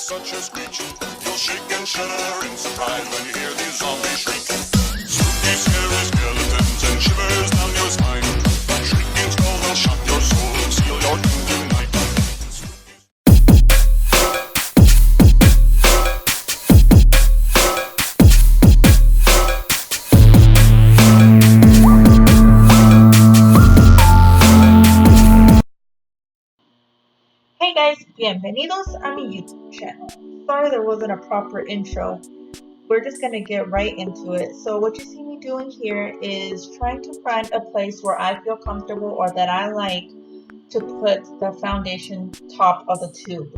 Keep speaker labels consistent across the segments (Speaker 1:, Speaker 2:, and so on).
Speaker 1: such a screech. You'll shake and shudder in surprise when you hear these zombies shriek. Spooky, scary skeletons and shivers down your spine. Shrieking skulls will shock your soul and seal your doom tonight.
Speaker 2: Hey guys, bienvenidos a mi YouTube channel. Sorry there wasn't a proper intro. We're just gonna get right into it. So what you see me doing here is trying to find a place where I feel comfortable or that I like to put the foundation top of the tube.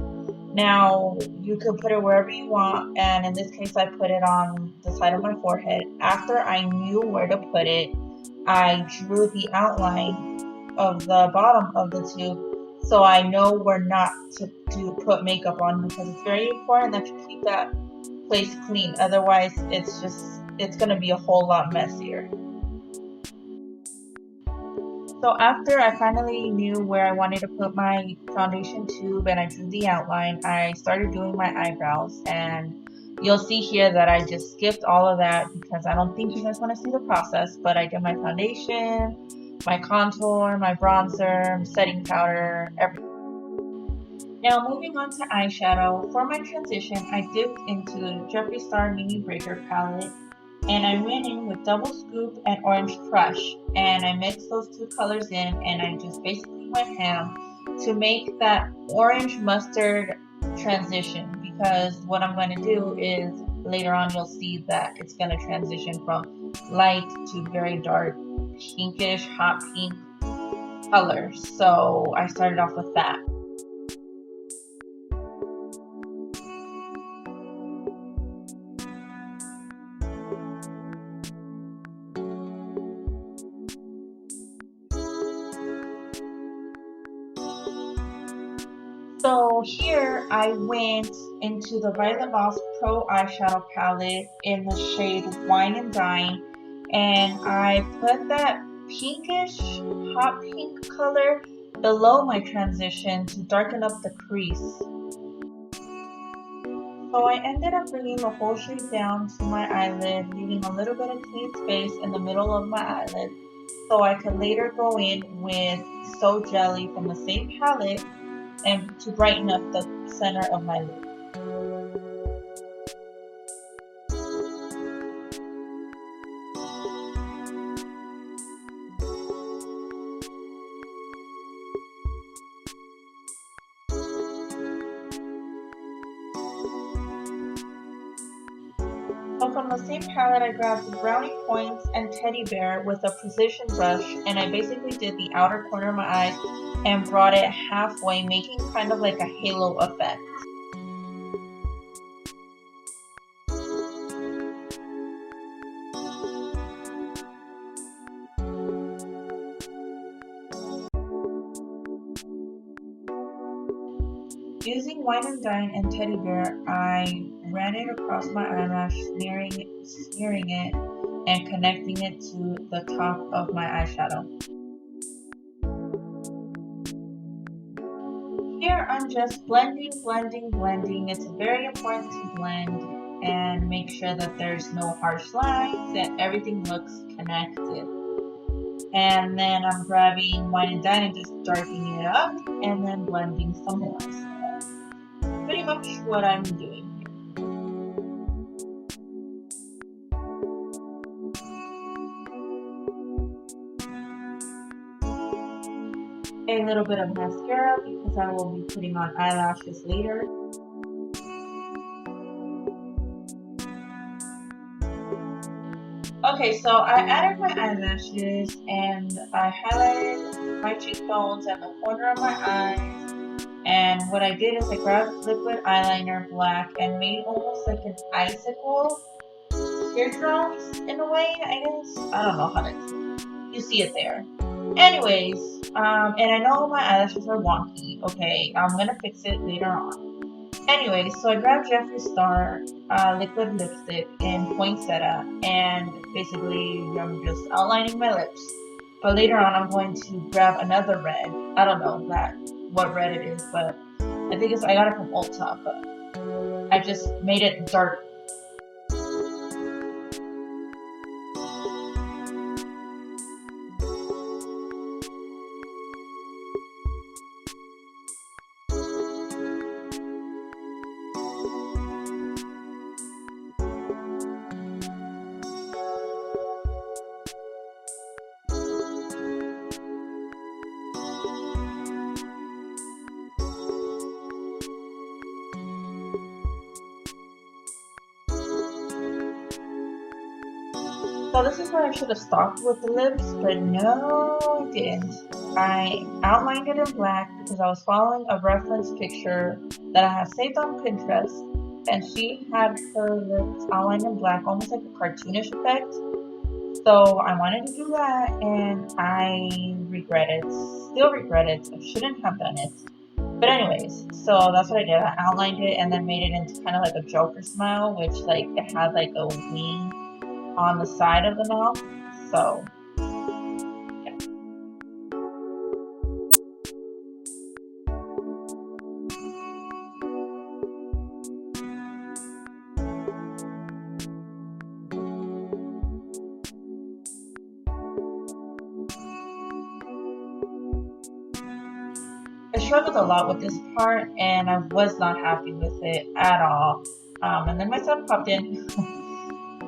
Speaker 2: Now you can put it wherever you want, and in this case I put it on the side of my forehead. After I knew where to put it, I drew the outline of the bottom of the tube so I know where not to put makeup on, because it's very important that you keep that place clean. Otherwise it's gonna be a whole lot messier. So after I finally knew where I wanted to put my foundation tube and I drew the outline, I started doing my eyebrows, and you'll see here that I just skipped all of that because I don't think you guys want to see the process, but I did my foundation, my contour, my bronzer, setting powder, everything. Now moving on to eyeshadow. For my transition, I dipped into the Jeffree Star Mini Breaker palette, and I went in with Double Scoop and Orange Crush, and I mixed those two colors in, and I just basically went ham to make that orange mustard transition, because what I'm going to do is later on you'll see that it's going to transition from light to very dark pinkish hot pink colors. So I started off with that. So here I went into the Violet Voss Pro Eyeshadow Palette in the shade Wine and Dine, and I put that pinkish hot pink color below my transition to darken up the crease. So I ended up bringing the whole shade down to my eyelid, leaving a little bit of clean space in the middle of my eyelid so I could later go in with So Jelly from the same palette and to brighten up the center of my lid. So from the same palette, I grabbed the Brownie Points and Teddy Bear with a precision brush, and I basically did the outer corner of my eyes and brought it halfway, making kind of like a halo effect. Using Wine and Dine and Teddy Bear, I ran it across my eyelash, smearing it and connecting it to the top of my eyeshadow. Here I'm just blending. It's very important to blend and make sure that there's no harsh lines and everything looks connected. And then I'm grabbing Wine and Dine and just darkening it up and then blending some more. Pretty much what I'm doing here. A little bit of mascara because I will be putting on eyelashes later. Okay, so I added my eyelashes and I highlighted my cheekbones and the corner of my eyes. And what I did is I grabbed liquid eyeliner black and made almost like an icicle teardrops in a way, I guess. I don't know how to explain it. You see it there. Anyways, and I know my eyelashes are wonky, okay? I'm gonna fix it later on. Anyways, so I grabbed Jeffree Star liquid lipstick in Poinsettia, and basically I'm just outlining my lips. But later on I'm going to grab another red. I don't know what red it is, but I got it from Ulta, but I just made it dark. So this is where I should have stopped with the lips, but no, I didn't. I outlined it in black because I was following a reference picture that I have saved on Pinterest, and she had her lips outlined in black, almost like a cartoonish effect. So I wanted to do that, and I regret it. Still regret it. I shouldn't have done it. But anyways, so that's what I did. I outlined it and then made it into kind of like a Joker smile, which like it had like a wing on the side of the mouth. So yeah. I struggled a lot with this part and I was not happy with it at all. And then my son popped in.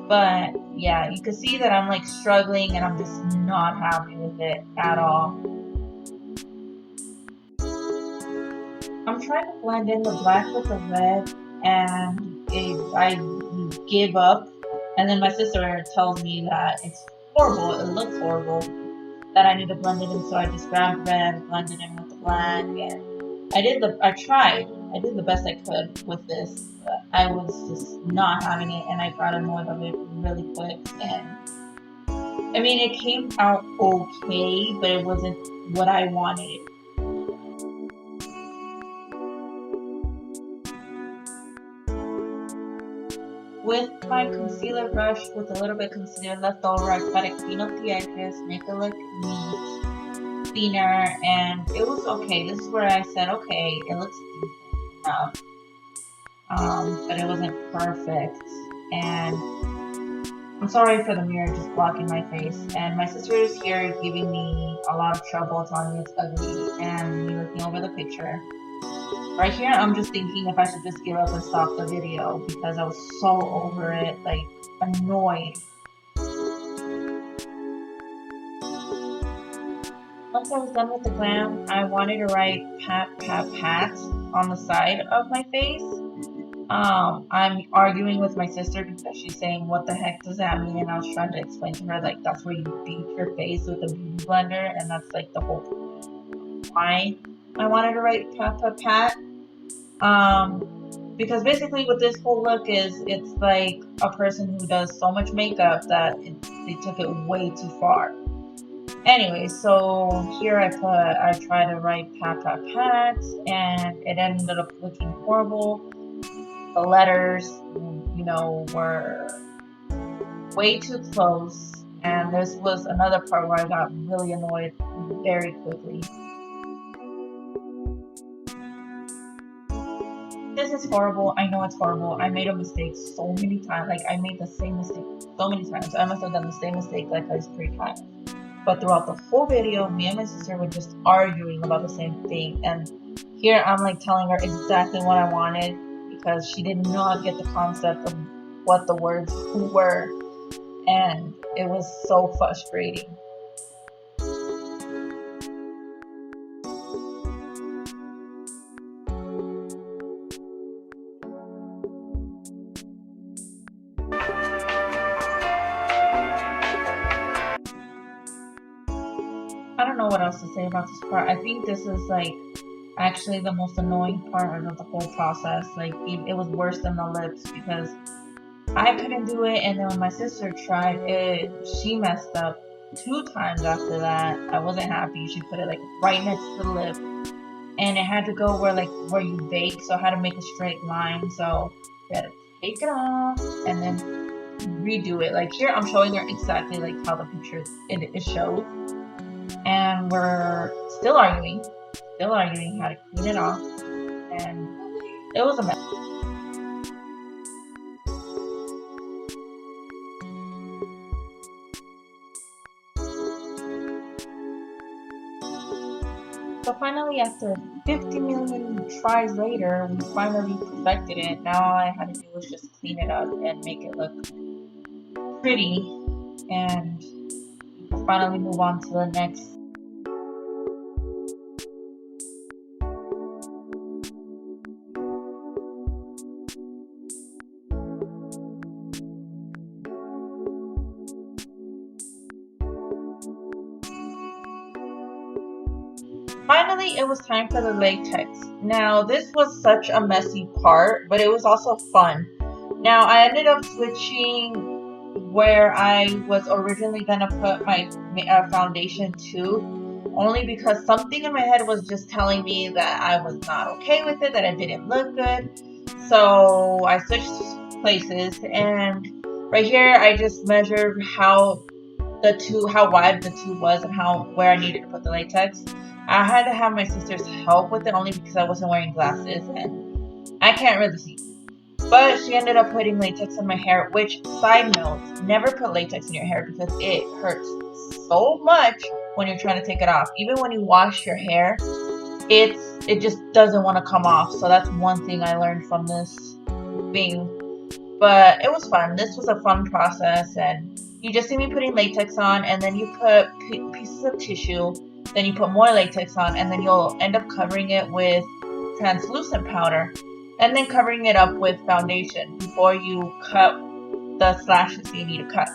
Speaker 2: But yeah, you can see that I'm like struggling and I'm just not happy with it at all. I'm trying to blend in the black with the red and I give up. And then my sister tells me that it's horrible, it looks horrible, that I need to blend it in. So I just grabbed red, blended in with the black, and I did the best I could with this. But I was just not having it and I got annoyed of it really quick. And I mean, it came out okay, but it wasn't what I wanted. With my concealer brush, with a little bit of concealer left over, I try to clean up the edges, make it look neat, thinner, and it was okay. This is where I said, okay, it looks decent enough, but it wasn't perfect. And I'm sorry for the mirror just blocking my face. And my sister is here giving me a lot of trouble, telling me it's ugly, and me looking over the picture. Right here, I'm just thinking if I should just give up and stop the video because I was so over it, like annoyed. Once I was done with the glam, I wanted to write pat pat pat on the side of my face. I'm arguing with my sister because she's saying, what the heck does that mean? And I was trying to explain to her, like, that's where you beat your face with a beauty blender, and that's like the whole why I wanted to write pat pat pat. Because basically what this whole look is, it's like a person who does so much makeup that they took it way too far. Anyway, so here I tried to write pat pat pat, and it ended up looking horrible. The letters, were way too close, and this was another part where I got really annoyed very quickly. This is horrible. I know it's horrible. I made a mistake so many times. Like, I made the same mistake so many times. I must have done the same mistake like 3 times. But throughout the whole video, me and my sister were just arguing about the same thing. And here I'm like telling her exactly what I wanted because she did not get the concept of what the words were. And it was so frustrating. I don't know what else to say about this part. I think this is like actually the most annoying part of the whole process. Like, it was worse than the lips because I couldn't do it, and then when my sister tried it, she messed up 2 times after that. I wasn't happy. She put it like right next to the lip, and it had to go where you bake, so I had to make a straight line. So we had to take it off and then redo it. Like here, I'm showing her exactly like how the picture it showed, and we're still arguing how to clean it off, and it was a mess. finally, after 50 million tries later, we finally perfected it. Now all I had to do was just clean it up and make it look pretty, and finally move on to the next. Finally, it was time for the latex. Now, this was such a messy part, but it was also fun. Now, I ended up switching where I was originally gonna put my foundation to, only because something in my head was just telling me that I was not okay with it, that it didn't look good. So I switched places, and right here I just measured how wide the tube was and where I needed to put the latex. I had to have my sister's help with it only because I wasn't wearing glasses and I can't really see. But she ended up putting latex in my hair, which, side note, never put latex in your hair because it hurts so much when you're trying to take it off. Even when you wash your hair, it just doesn't want to come off. So that's one thing I learned from this thing. But it was fun. This was a fun process, and you just see me putting latex on, and then you put pieces of tissue, then you put more latex on, and then you'll end up covering it with translucent powder, and then covering it up with foundation before you cut the slashes you need to cut.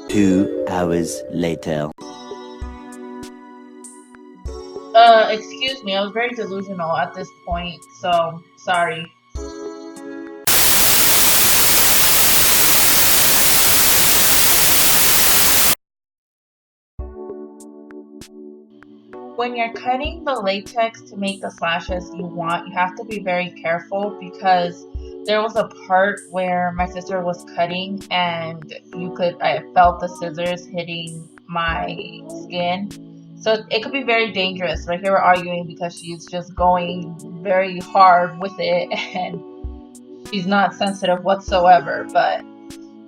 Speaker 3: 2 hours later.
Speaker 2: Excuse me, I was very delusional at this point, so sorry. When you're cutting the latex to make the slashes you have to be very careful because there was a part where my sister was cutting and I felt the scissors hitting my skin. So it could be very dangerous. Right here we're arguing because she's just going very hard with it and she's not sensitive whatsoever, but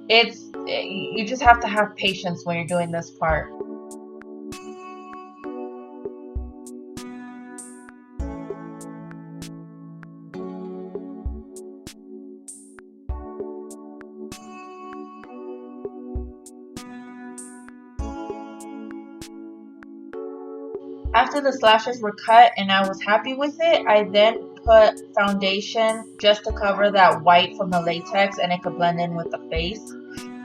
Speaker 2: you just have to have patience when you're doing this part. After the slashes were cut and I was happy with it, I then put foundation just to cover that white from the latex and it could blend in with the face.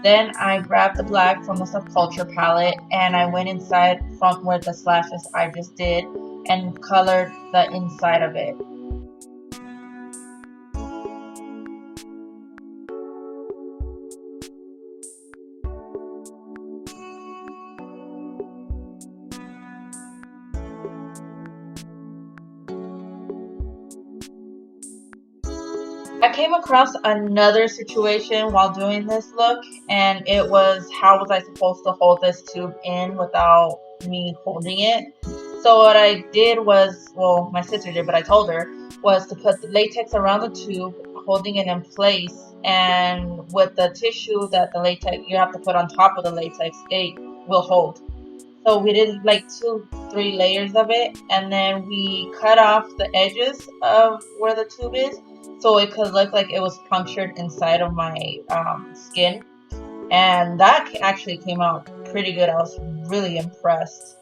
Speaker 2: Then I grabbed the black from the Subculture palette and I went inside from where the slashes I just did and colored the inside of it. I came across another situation while doing this look, and it was how was I supposed to hold this tube in without me holding it. So what I did was, well, my sister did, but I told her, was to put the latex around the tube, holding it in place, and with the tissue that the latex you have to put on top of the latex, it will hold. So we did like 2, 3 layers of it, and then we cut off the edges of where the tube is, so it could look like it was punctured inside of my skin. And that actually came out pretty good. I was really impressed.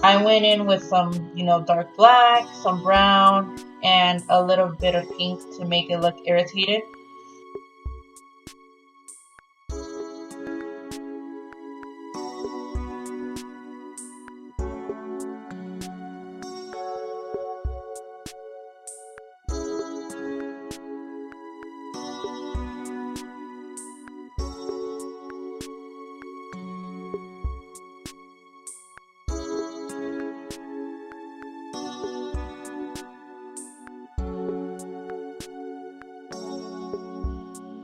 Speaker 2: I went in with some, dark black, some brown, and a little bit of pink to make it look irritated.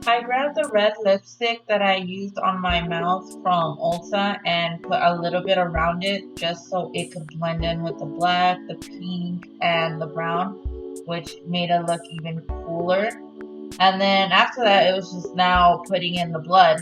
Speaker 2: I grabbed the red lipstick that I used on my mouth from Ulta and put a little bit around it just so it could blend in with the black, the pink, and the brown, which made it look even cooler. And then after that, it was just now putting in the blood.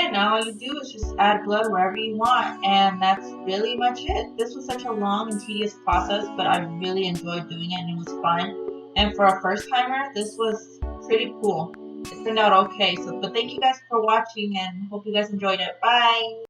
Speaker 2: it. Now all you do is just add blood wherever you want, and that's really much it. This was such a long and tedious process, but I really enjoyed doing it and it was fun. And for a first timer, this was pretty cool. It turned out okay. So, but thank you guys for watching and hope you guys enjoyed it. Bye!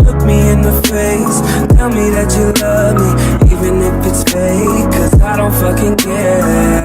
Speaker 4: Look me in the face, tell me that you love me, even if it's fake, 'cause I don't fucking care.